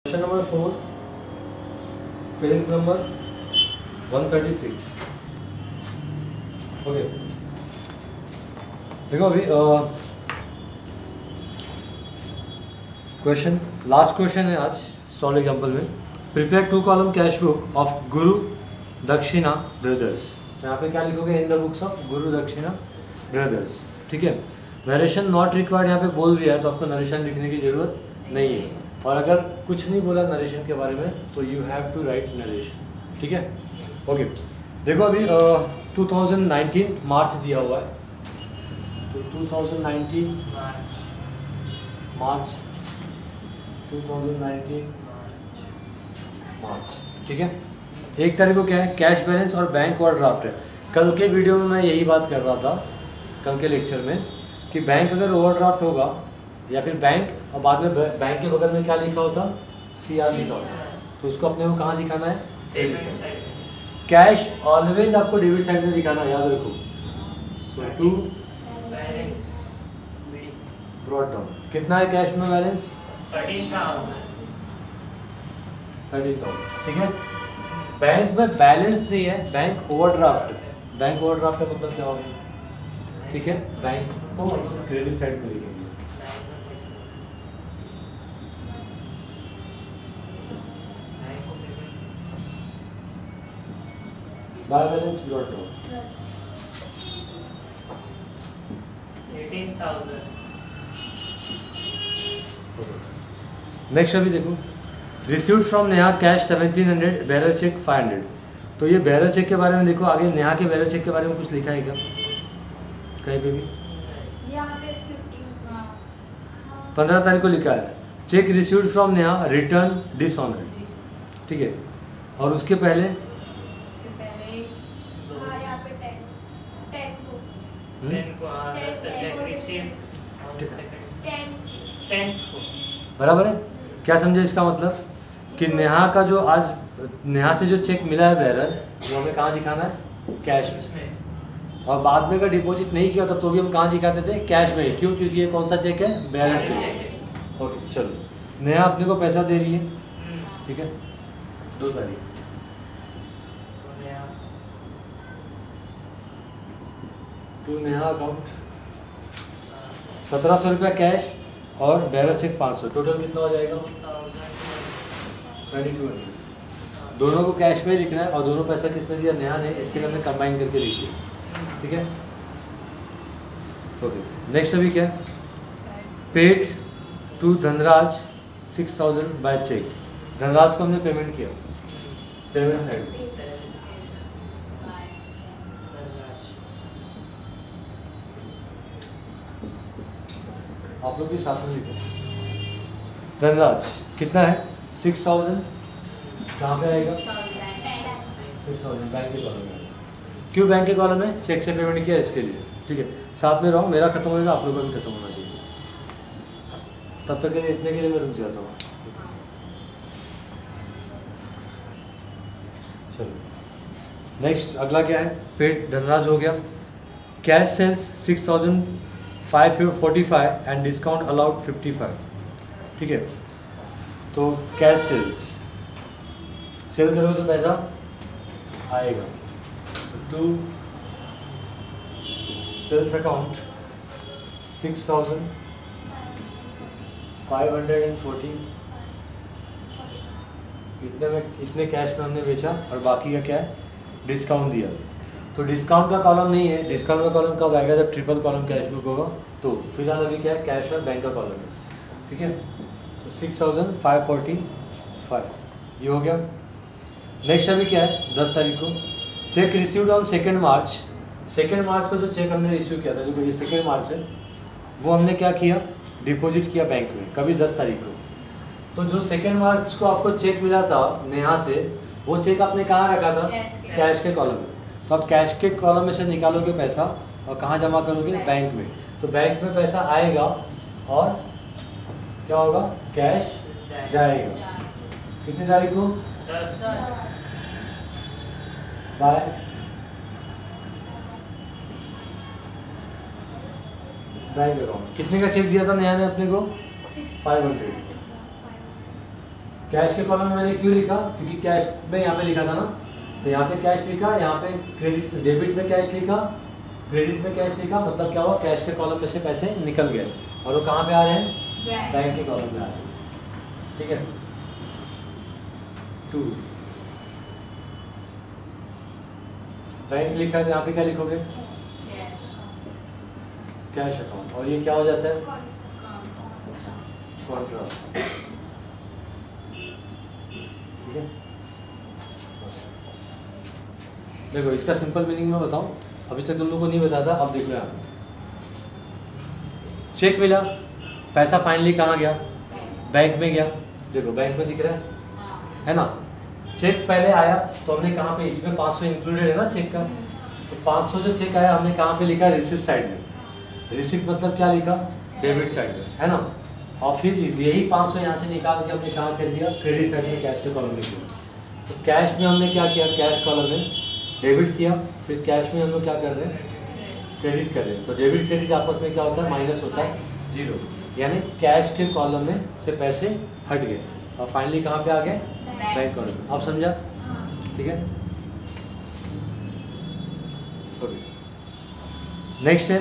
Question number 4, page number 136। Okay, देखो अभी question, last question है आज सॉल्व एग्जाम्पल में। Prepare 2 column cash book of गुरु दक्षिणा ब्रदर्स। यहाँ पे क्या लिखोगे? इन द बुक्स ऑफ गुरु दक्षिणा ब्रदर्स। ठीक है, नरेशन नॉट रिक्वायर्ड यहाँ पे बोल दिया है, तो आपको नरेशन लिखने की जरूरत नहीं है। और अगर कुछ नहीं बोला नरेशन के बारे में तो you have to write narration. ठीक है, ओके। देखो अभी 2019 मार्च दिया हुआ है, तो 2019 मार्च 2019 मार्च। ठीक है, 1 तारीख को क्या है? कैश बैलेंस और बैंक ओवरड्राफ्ट है। कल के वीडियो में मैं यही बात कर रहा था, कल के लेक्चर में, कि बैंक अगर ओवरड्राफ्ट होगा या फिर बैंक और बाद में बैंक के बगल में क्या लिखा होता? CR लिखा होता, तो उसको अपने को कहाँ दिखाना है? Debit side. कैश ऑलवेज आपको डेबिट साइड में दिखाना, याद रखो। सो टू ब्रॉट डाउन, कितना है कैश में बैलेंस? 13,000। ठीक है, बैंक में बैलेंस नहीं है, बैंक ओवरड्राफ्ट है। बैंक ओवरड्राफ्ट का मतलब क्या हो गया? ठीक है, बैंक को क्रेडिट साइड में लिखेंगे। By balance brought down 18,000। Next अभी देखो, received from Neha cash 1700, bearer cheque 500। तो ये बैरर चेक के बारे में देखो, आगे नेहा के बैरर चेक के बारे में कुछ लिखा है क्या कहीं पे भी? 15 तारीख को लिखा है, check received from Neha return dishonoured. ठीक है, और उसके पहले बराबर है। क्या समझे इसका मतलब? कि नेहा का जो आज नेहा से जो चेक मिला है बैरर, वो हमें कहाँ दिखाना है? कैश में। और बाद में अगर डिपॉजिट नहीं किया होता तो भी हम कहाँ दिखाते थे? कैश में। क्यों? क्योंकि ये कौन सा चेक है? Bearer check. ओके, चलो, नेहा अपने को पैसा दे रही है। ठीक है, 2 तारीख टू नेहा अकाउंट 1700 रुपया कैश और बैरर चेक 500, टोटल कितना हो जाएगा? 2200। दोनों को कैश में लिखना है और दोनों पैसा किसने दिया? नेहा ने। इसके लिए हमने कंबाइन करके लिख दिया। ठीक है, ओके। नेक्स्ट अभी क्या? Paid to Dhanraj 6000 by cheque. Dhanraj को हमने पेमेंट किया पेमेंट साइड। आप लोग भी साथ में लिखो। धनराज कितना है? 6000। कहाँ पे आएगा? 6000 बैंक के कॉलम में। क्यों बैंक के कॉलम में? चेक से पेमेंट किया इसके लिए। ठीक है, साथ में रहो, मेरा खत्म होगा, आप लोगों का भी खत्म होना चाहिए। तब तक के लिए इतने के लिए मैं रुक जाता हूँ। चलो नेक्स्ट अगला क्या है? पेड धनराज हो गया। Cash sales 6545 and discount allowed 55। ठीक है, तो कैश सेल करोगे तो पैसा आएगा। टू सेल्स अकाउंट 6540, इतने कैश में हमने बेचा और बाकी का क्या है? डिस्काउंट दिया। तो डिस्काउंट का कॉलम नहीं है, डिस्काउंट का कॉलम कब आएगा? जब ट्रिपल कॉलम कैश बुक होगा। तो फिलहाल अभी क्या है? कैश और बैंक का कॉलम है। ठीक है, तो 6545 ये हो गया। नेक्स्ट अभी क्या है? 10 तारीख को चेक रिसीव्ड ऑन 2 मार्च। 2 मार्च को जो चेक हमने रिसीव किया था, जो ये 2 मार्च है, वो हमने क्या किया? डिपॉजिट किया बैंक में। कभी? 10 तारीख को। तो जो 2 मार्च को आपको चेक मिला था नेहा से, वो चेक आपने कहाँ रखा था? कैश के कॉलम में। तो आप कैश के कॉलम में से निकालोगे पैसा और कहाँ जमा करोगे? बैंक में। तो बैंक में पैसा आएगा और क्या होगा? कैश जाएगा। कितनी तारीख को? 10। By bank account. कितने का चेक दिया था नेहा ने अपने को? 500। कैश के कॉलम में मैंने क्यों लिखा, क्योंकि कैश में यहाँ पे लिखा था ना, तो यहाँ पे कैश लिखा, यहाँ पे क्रेडिट डेबिट में कैश लिखा, क्रेडिट में कैश लिखा, मतलब क्या हुआ, कैश के कॉलम में से पैसे निकल गए और वो कहाँ पे आ रहे हैं, बैंक के कॉलम में आ रहे हैं। ठीक है। 2 बैंक लिखा, यहाँ पे क्या लिखोगे, कैश अकाउंट, और ये क्या हो जाता है, कॉन्ट्रा। ठीक है। देखो इसका सिंपल मीनिंग मैं बताऊं, अभी तक तुम लोगों को नहीं बताया था, अब देख लो यहाँ चेक मिला, पैसा फाइनली कहाँ गया, बैंक में गया। देखो बैंक में दिख रहा है ना। चेक पहले आया तो हमने कहाँ पे, इसमें 500 इंक्लूडेड है ना चेक का, तो 500 जो चेक आया हमने कहाँ पे लिखा, रिसिप्ट साइड में। रिसिप्ट मतलब क्या लिखा, डेबिट साइड में, है ना। और फिर यही 500 यहाँ से निकाल के हमने कहाँ कर दिया, क्रेडिट साइड में, कैश के कॉलम में किया। तो कैश में हमने क्या किया, कैश कॉलम में डेबिट किया, फिर कैश में हम लोग क्या कर रहे हैं, क्रेडिट कर रहे हैं। तो डेबिट क्रेडिट आपस में क्या होता है, माइनस होता है 0, यानी कैश के कॉलम में से पैसे हट गए और फाइनली कहाँ पे आ गए, बैंक कॉलम। आप समझा, ठीक है। ओके, नेक्स्ट है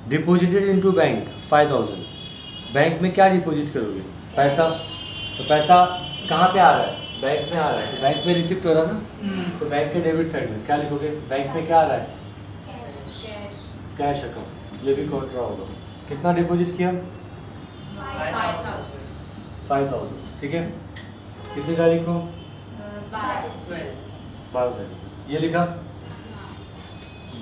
डिपॉजिटेड इनटू बैंक 5000। बैंक में क्या डिपॉजिट करोगे, पैसा। तो पैसा कहाँ पे आ रहा है, बैंक में आ रहा है, तो बैंक में रिसिप्ट हो रहा है ना, तो बैंक के डेबिट साइड में क्या लिखोगे, बैंक में क्या आ रहा है, कैश अकाउंट, ये भी कॉन्ट्रा होगा। कितना डिपॉजिट किया, 5000। ठीक है। कितनी तारीख को, 12 तारीख। ये लिखा,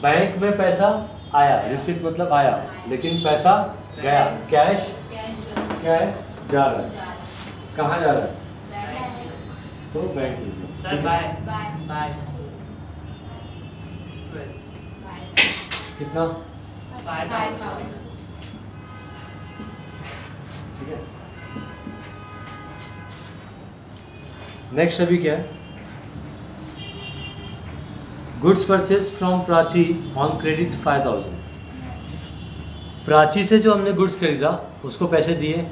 बैंक में पैसा आया, रिसिप्ट मतलब आया, लेकिन पैसा गया, कैश क्या है, जा रहा है, कहाँ जा रहा है, तो बैंक में। सर बाय कितना, 5000। ठीक है। नेक्स्ट अभी क्या है, goods purchase from Prachi on credit 5000। Prachi से जो हमने गुड्स खरीदा उसको पैसे दिए,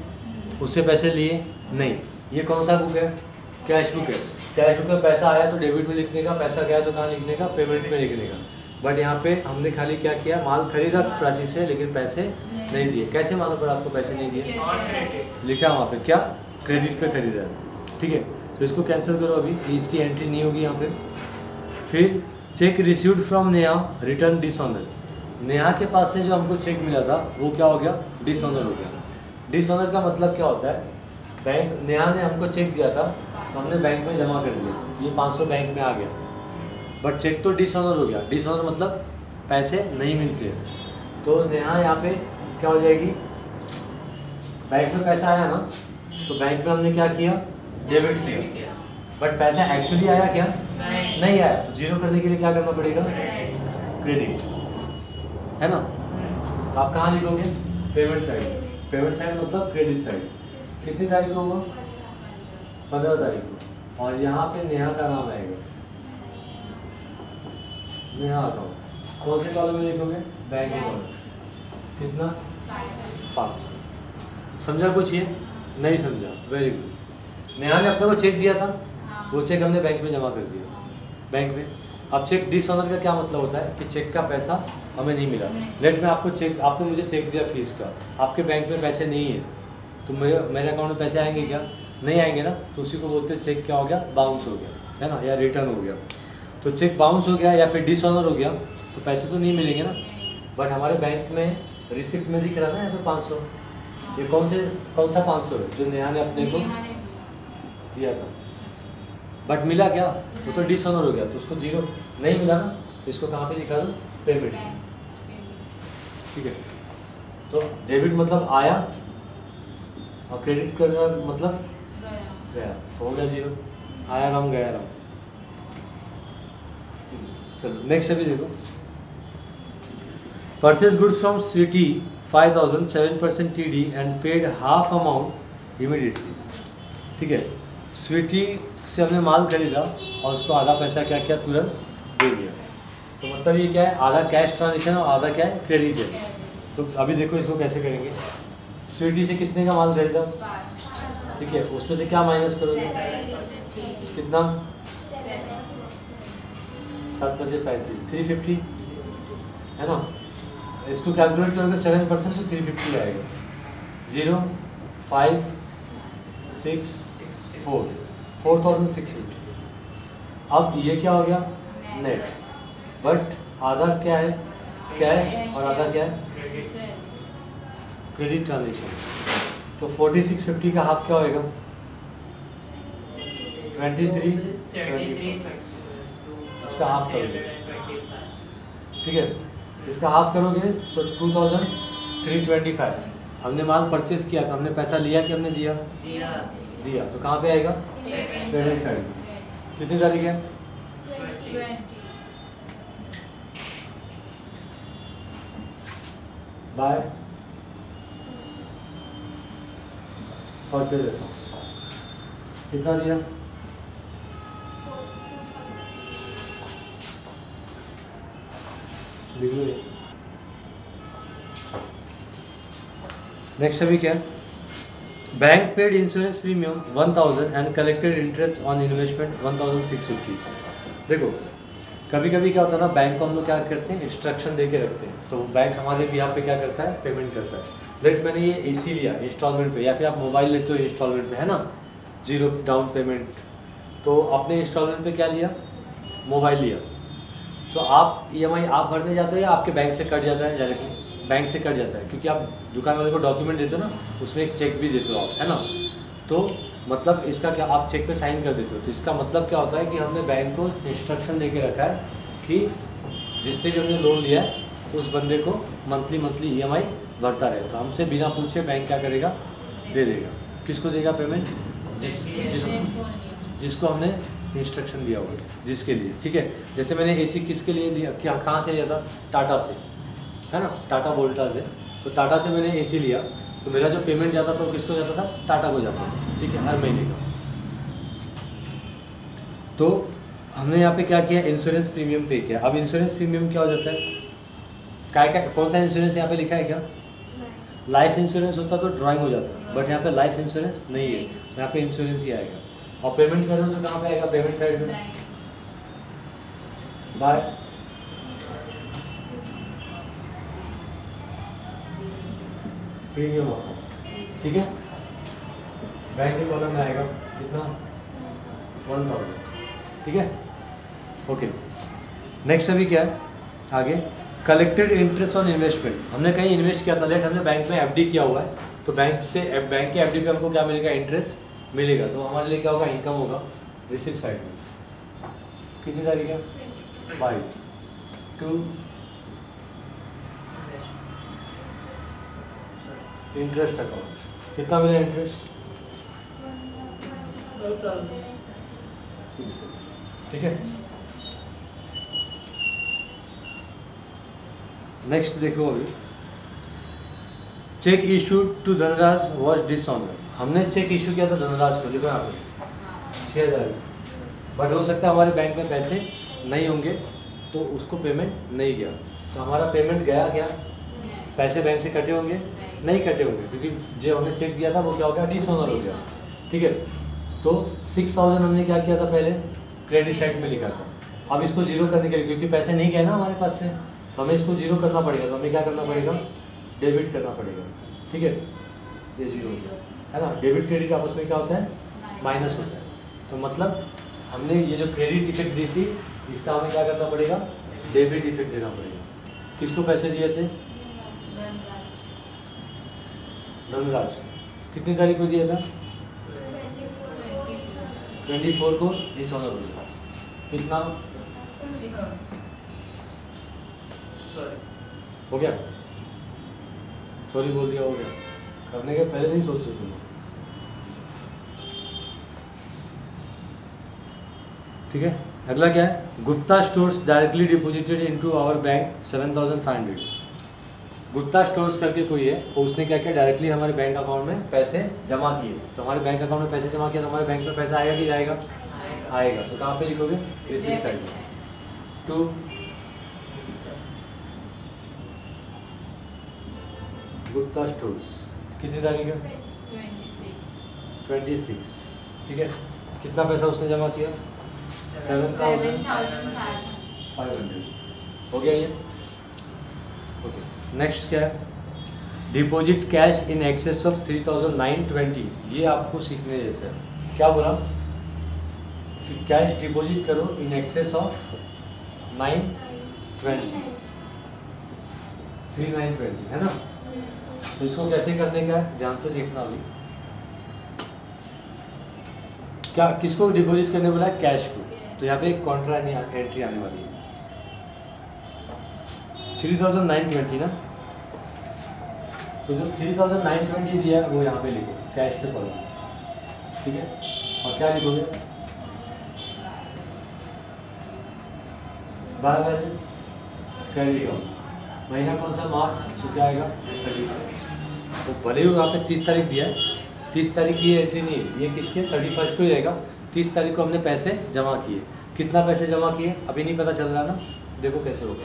उससे पैसे लिए नहीं। ये कौन सा बुक है, कैश बुक है। कैश बुक में पैसा आया तो डेबिट में लिखने का, पैसा गया तो कहाँ लिखने का, पेमेंट में लिखने का। बट यहाँ पे हमने खाली क्या किया, माल खरीदा प्राची से लेकिन पैसे नहीं दिए। कैसे मालूम पड़ा आपको पैसे नहीं दिए, लिखा वहाँ पे क्या, क्रेडिट पे खरीदा। ठीक है, तो इसको कैंसिल करो, अभी इसकी एंट्री नहीं होगी यहाँ पे। फिर check received from Neha return dishonour. Neha के पास से जो हमको चेक मिला था वो क्या हो गया, डिसऑनर हो गया। डिसऑनर का मतलब क्या होता है, बैंक, नेहा ने हमको चेक दिया था तो हमने बैंक में जमा कर दिया, ये 500 बैंक में आ गया, बट चेक तो डिसऑनर हो गया। डिसऑनर मतलब पैसे नहीं मिलते, तो नेहा यहाँ पे क्या हो जाएगी, बैंक में पैसा आया ना, तो बैंक में हमने क्या किया, डेबिट किया, बट पैसा एक्चुअली आया क्या, नहीं आया, तो जीरो करने के लिए क्या करना पड़ेगा, क्रेडिट, है ना। तो आप कहाँ लिखोगे, पेमेंट साइड। पेमेंट साइड मतलब क्रेडिट साइड। कितनी तारीख को होगा, 15 तारीख को, और यहाँ पे नेहा का नाम आएगा, नेहा अकाउंट। कौन से कॉलम में लिखोगे, बैंक अकाउंट। कितना, 500। समझा कुछ ये, नहीं समझा, वेरी गुड। नेहा ने अपने को चेक दिया था, वो चेक हमने बैंक में जमा कर दिया, बैंक में। अब चेक डिसऑनर का क्या मतलब होता है कि चेक का पैसा हमें नहीं मिला। लेट में आपको चेक, आपने मुझे चेक दिया फीस का, आपके बैंक में पैसे नहीं है, तो मेरे अकाउंट में पैसे आएंगे क्या, नहीं आएंगे ना, तो उसी को बोलते हैं चेक क्या हो गया, बाउंस हो गया, है ना, या रिटर्न हो गया। तो चेक बाउंस हो गया या फिर डिसऑनर हो गया तो पैसे तो नहीं मिलेंगे ना, बट हमारे बैंक में रिसिप्ट में दिख रहा है ना यहाँ पे 500। ये कौन सा 500 है जो नेहा ने अपने को दिया था, बट मिला क्या, वो तो डिसऑनर हो गया, तो उसको जीरो नहीं मिला ना, तो इसको कहाँ पे लिखा दो, पेमेंट। ठीक है, तो डेबिट मतलब आया और क्रेडिट करना मतलब गया, हो गया जीरो, आया राम गया राम। चलो नेक्स्ट अभी देखो, purchase goods from Sweety 5000 7% TD and paid half amount immediately. ठीक है, स्वीटी से हमने माल खरीदा और उसको आधा पैसा क्या किया, तुरंत दे दिया। तो मतलब ये क्या है, आधा कैश ट्रांजेक्शन और आधा क्या है, क्रेडिट है। तो अभी देखो इसको कैसे करेंगे। स्वीटी से कितने का माल खरीदा, ठीक है, उसमें से क्या माइनस करोगे? कितना? 7 × 35, 350 है ना। इसको कैलकुलेट करोगे 7% तो 350 आएगा। 0 5 6 4 4650। अब ये क्या हो गया? नेट। बट आधा क्या है? कैश, और आधा क्या है? Credit transaction. तो 4650 का हाफ क्या होएगा? 23 इसका हाफ करोगे, ठीक है, इसका हाफ करोगे तो 2325। हमने माल परचेज किया तो हमने पैसा लिया कि हमने दिया? दिया। तो कहाँ पे आएगा? Credit side. कितनी तारीख है? 20। बाय परचेज देता हूँ। कितना दिया? लिख लो ये। नेक्स्ट अभी क्या है? Bank paid insurance premium 1000 and collected interest on investment 1650। देखो कभी कभी क्या होता है ना, बैंक को हम लोग क्या करते हैं, इंस्ट्रक्शन दे के रखते हैं, तो बैंक हमारे भी यहाँ पे क्या करता है, पेमेंट करता है। लेट मैंने ये AC लिया इंस्टॉलमेंट पे, या फिर आप मोबाइल लेते हो इंस्टॉलमेंट पे, है ना, 0 डाउन पेमेंट। तो आपने इंस्टॉलमेंट पे क्या लिया? मोबाइल लिया। तो आप EMI आप भरने जाते हो या आपके बैंक से कट जाता है? डायरेक्टली बैंक से कट जाता है, क्योंकि आप दुकान वाले को डॉक्यूमेंट देते हो ना, उसमें एक चेक भी देते हो आप, है ना। तो मतलब इसका क्या, आप चेक पे साइन कर देते हो, तो इसका मतलब क्या होता है कि हमने बैंक को इंस्ट्रक्शन दे के रखा है कि जिससे भी हमने लोन लिया है उस बंदे को मंथली EMI भरता रहे। तो हमसे बिना पूछे बैंक क्या करेगा? दे देगा। किसको देगा पेमेंट? जिसको हमने इंस्ट्रक्शन दिया होगा, जिसके लिए, ठीक है। जैसे मैंने AC किसके लिए लिया, क्या कहाँ से लिया था? टाटा से, है ना, टाटा वोल्टा से। तो टाटा से मैंने AC लिया, तो मेरा जो पेमेंट जाता था वो किसको जाता था? टाटा को जाता था, ठीक है, हर महीने का। तो हमने यहाँ पे क्या किया? इंश्योरेंस प्रीमियम पे किया। अब इंश्योरेंस प्रीमियम क्या हो जाता है? क्या कौन सा इंश्योरेंस यहाँ पे लिखा है क्या? लाइफ इंश्योरेंस होता तो ड्राइंग हो जाता, बट यहाँ पे लाइफ इंश्योरेंस नहीं है, यहाँ पे इंश्योरेंस ही आएगा। और पेमेंट करो तो कहाँ पे आएगा? पेमेंट साइड में, बाय प्रीमियम अमाउंट, ठीक है, बैंक के कॉलम में आएगा कितना? 1000, ठीक है, ओके। नेक्स्ट अभी क्या है आगे? Collected interest on investment. हमने कहीं इन्वेस्ट किया था, लेट हमने बैंक में FD किया हुआ है, तो बैंक के FD पे हमको क्या मिलेगा? इंटरेस्ट मिलेगा। तो हमारे लिए क्या होगा? इनकम होगा रिसीव साइड में। कितनी तारीख है? 22 टू इंटरेस्ट अकाउंट। कितना मिला इंटरेस्ट? 6, ठीक है। नेक्स्ट देखो अभी, cheque issued to Dhanraj was dishonour. हमने चेक इशू किया था धनराज को, देखो यहाँ पे 6000, बट हो सकता है हमारे बैंक में पैसे नहीं होंगे तो उसको पेमेंट नहीं किया, तो हमारा पेमेंट गया क्या? पैसे बैंक से कटे होंगे? नहीं कटे होंगे, क्योंकि जो हमने चेक दिया था वो क्या हो गया? डिसऑनर हो गया, ठीक है। तो 6000 हमने क्या किया था? पहले क्रेडिट साइड में लिखा था। अब इसको जीरो करने के लिए, क्योंकि पैसे नहीं गए ना हमारे पास से, तो हमें इसको जीरो करना पड़ेगा। तो हमें क्या करना पड़ेगा? डेबिट करना पड़ेगा, ठीक है। ये जीरो है ना, डेबिट क्रेडिट आपस में क्या होता है? माइनस होता है। तो मतलब हमने ये जो क्रेडिट इफेक्ट दी थी, इसका हमें क्या करना पड़ेगा? डेबिट इफेक्ट देना पड़ेगा। किसको पैसे दिए थे? धनराज। कितनी तारीख को दिया था? 24 को डिसऑनर हो गया। कितना हो गया? सॉरी बोल दिया, हो गया। करने के पहले नहीं सोच रहे तुम, ठीक है। अगला क्या है? Gupta stores directly deposited into our bank 7500। Gupta stores करके कोई है, तो उसने क्या किया? डायरेक्टली हमारे बैंक अकाउंट में पैसे जमा किए। तो हमारे बैंक अकाउंट में पैसे जमा किया, तो हमारे बैंक में पैसा आएगा कि जाएगा? आएगा। तो कहाँ पे लिखोगे? रिसीव साइड में। To Gupta stores. कितनी तारीख है? 26, ठीक है। कितना पैसा उसने जमा किया? 7,500 हो गया ये। ओके, नेक्स्ट क्या है? Deposit cash in excess of 3,920। ये आपको सीखने जैसा है। क्या बोला कि कैश डिपॉजिट करो इन एक्सेस ऑफ 3,920 है ना। तो इसको कैसे करने का है, ध्यान से देखना अभी। क्या किसको डिपॉजिट करने बोला है? कैश को। तो यहाँ पे एक कॉन्ट्रा एंट्री आने वाली है 3,920 ना। तो जो 3,920 दिया है वो यहाँ पे लिखो कैश के कॉलम, ठीक है। और क्या लिखोगे? By balance carry on. महीना कौन सा? मार्च। तो क्या आएगा? 31। तो भले ही यहाँ पे 30 तारीख दिया है, 30 तारीख की एंट्री नहीं है, ये किसके? 31 को ही रहेगा। 30 तारीख को हमने पैसे जमा किए। कितना पैसे जमा किए अभी नहीं पता चल रहा ना। देखो कैसे होगा।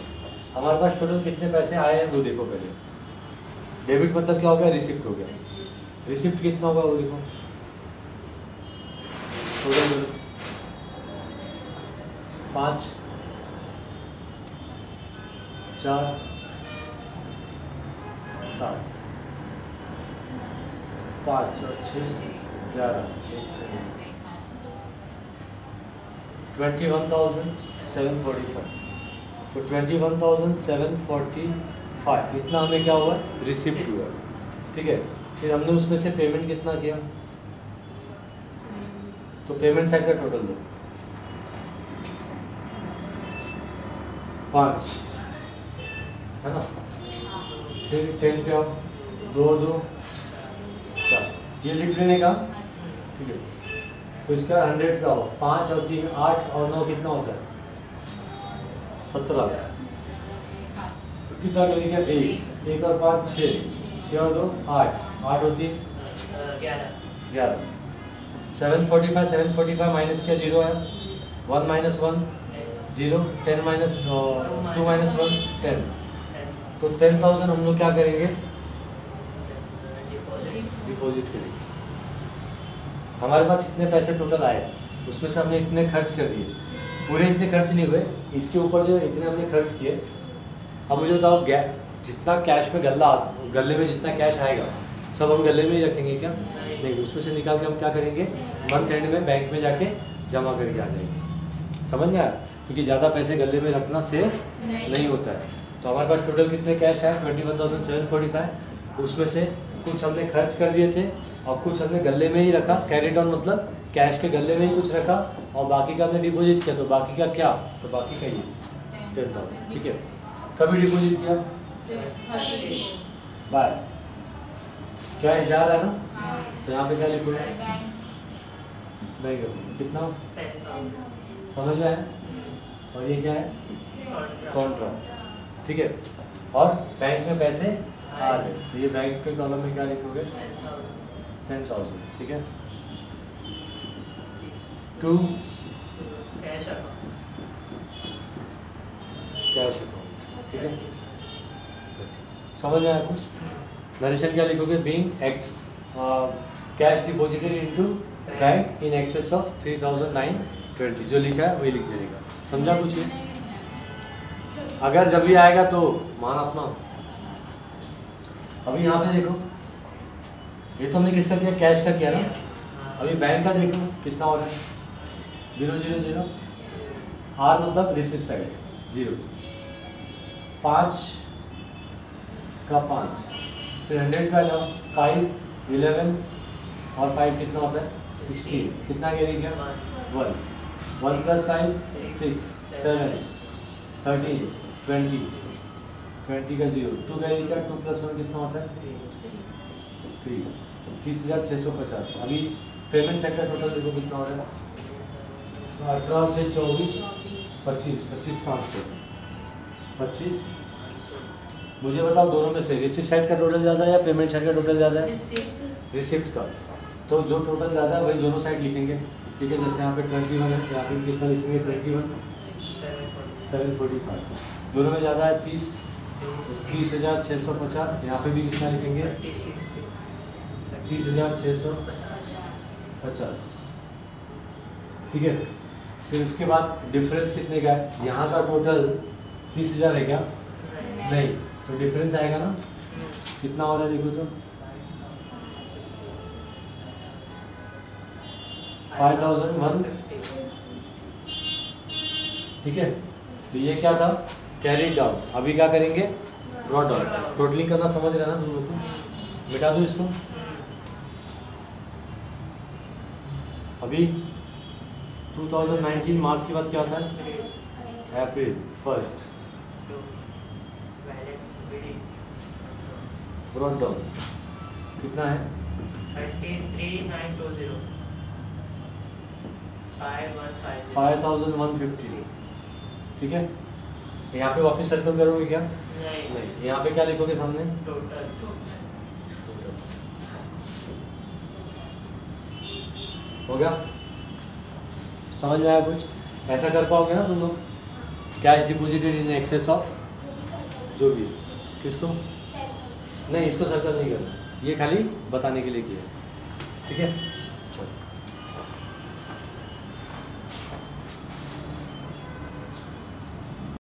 हमारे पास टोटल कितने पैसे आए हैं वो देखो पहले। डेबिट मतलब क्या हो गया? रिसिप्ट हो गया। रिसिप्ट कितना होगा वो देखो। टोटल 5, 4, 7, 5 और 6, 11, 21,745। तो 21,745 इतना हमें क्या हुआ? रिसिप्ट हुआ, ठीक है। फिर हमने उसमें से पेमेंट कितना किया? तो पेमेंट साइड का टोटल दो। 5 है ना। फिर 10 पे आओ, 2 और 2 4, ये लिख लेने का, ठीक है। तो इसका 100 का हो, 5 और 3 8 और 9 कितना होता है? 17। कितना करेंगे? 1 और 5 6, 6 और 2 8, 8 और 3 11। 745 माइनस क्या? 0 है। 1 माइनस 1 0, 10 माइनस 2 माइनस 1 10। तो 10,000 हम लोग क्या करेंगे? डिपॉजिट करेंगे। हमारे पास इतने पैसे टोटल आए, उसमें से हमने इतने खर्च कर दिए। पूरे इतने खर्च नहीं हुए, इसके ऊपर जो इतने हमने खर्च किए। अब मुझे बताओ जितना कैश में गले में जितना कैश आएगा सब हम गले में ही रखेंगे क्या? नहीं, उसमें से निकाल के हम क्या करेंगे? मंथ एंड में बैंक में जाके जमा करके आ जाएंगे। समझ में आया? क्योंकि ज़्यादा पैसे गले में रखना सेफ नहीं होता है। तो हमारे पास टोटल कितने कैश है? 21,745। उसमें से कुछ हमने खर्च कर दिए थे और कुछ हमने गले में ही रखा। कैरी डाउन मतलब कैश के गले में ही कुछ रखा और बाकी का हमने डिपॉजिट किया। तो बाकी का क्या? तो बाकी का ये 10,000, ठीक है। कभी डिपॉजिट किया? बाय क्या 1000 है ना। तो यहाँ पे क्या लिखोगे? बैंक कितना? समझ में आया? और ये क्या है? कॉन्ट्रा, ठीक है। और बैंक में पैसे आ रहे, तो ये बैंक के कॉलम में क्या लिखोगे? 10,000, ठीक है। 2 कैश अकाउंट, ठीक है। समझ में आया कुछ? नरेशन क्या लिखोगे? Being x cash deposited into bank in excess of 3,920। जो लिखा है वही लिख देगा। समझा कुछ? अगर जब भी आएगा तो मान अपना। अभी यहाँ पे देखो, ये तो हमने किसका किया? कैश का किया ना। अभी बैंक का देखो कितना हो रहा है? 0 0 0। आर मतलब रिसिप्ट साइड 0, 5 का 5। फिर 100 का जाओ, 5 11 और 5 कितना होता है? 16। कितना कैरी किया? 1 1 + 5 6 7 13 20 20 का 0 2 कैरी किया। 2 + 1 कितना होता है? 3 30,650। अभी पेमेंट सेट का टोटल देखो कितना हो रहा है? 18 से 24 25 25,500 25। मुझे बताओ दोनों में से रिसिप्ट साइड का टोटल ज़्यादा है या पेमेंट साइड का टोटल ज़्यादा है? रिसिप्ट का। तो जो टोटल ज़्यादा है वही दोनों साइड लिखेंगे, ठीक है। जैसे यहाँ पे 21 है, यहाँ पे कितना लिखेंगे? 21 745। दोनों में ज़्यादा है 30 21,650। यहाँ पे भी कितना लिखेंगे? 30,650। 50। ठीक है, फिर उसके बाद डिफरेंस कितने का है? यहाँ का टोटल 30,000 है क्या? नहीं, तो डिफरेंस आएगा ना, कितना हो रहा है देखो तो 5,150। ठीक है, तो ये क्या था? Carry down. अभी क्या करेंगे? Brought down. टोटलिंग करना समझ रहे हैं ना तुम लोग को? मिटा दो इसको। अभी 2019 मार्च के बाद क्या आता है? अप्रैल 1 ब्रॉट डाउन कितना है? 33,920 5,150 5,150। ठीक है, यहाँ पे वापस सर्कल करोगे क्या? नहीं, यहाँ पे क्या लिखोगे सामने? टोटल हो गया? समझ में आया कुछ? ऐसा कर पाओगे ना तुम लोग? Cash deposited in excess of जो भी, किसको नहीं, इसको सर्कल नहीं करना, ये खाली बताने के लिए किया। ठीक है।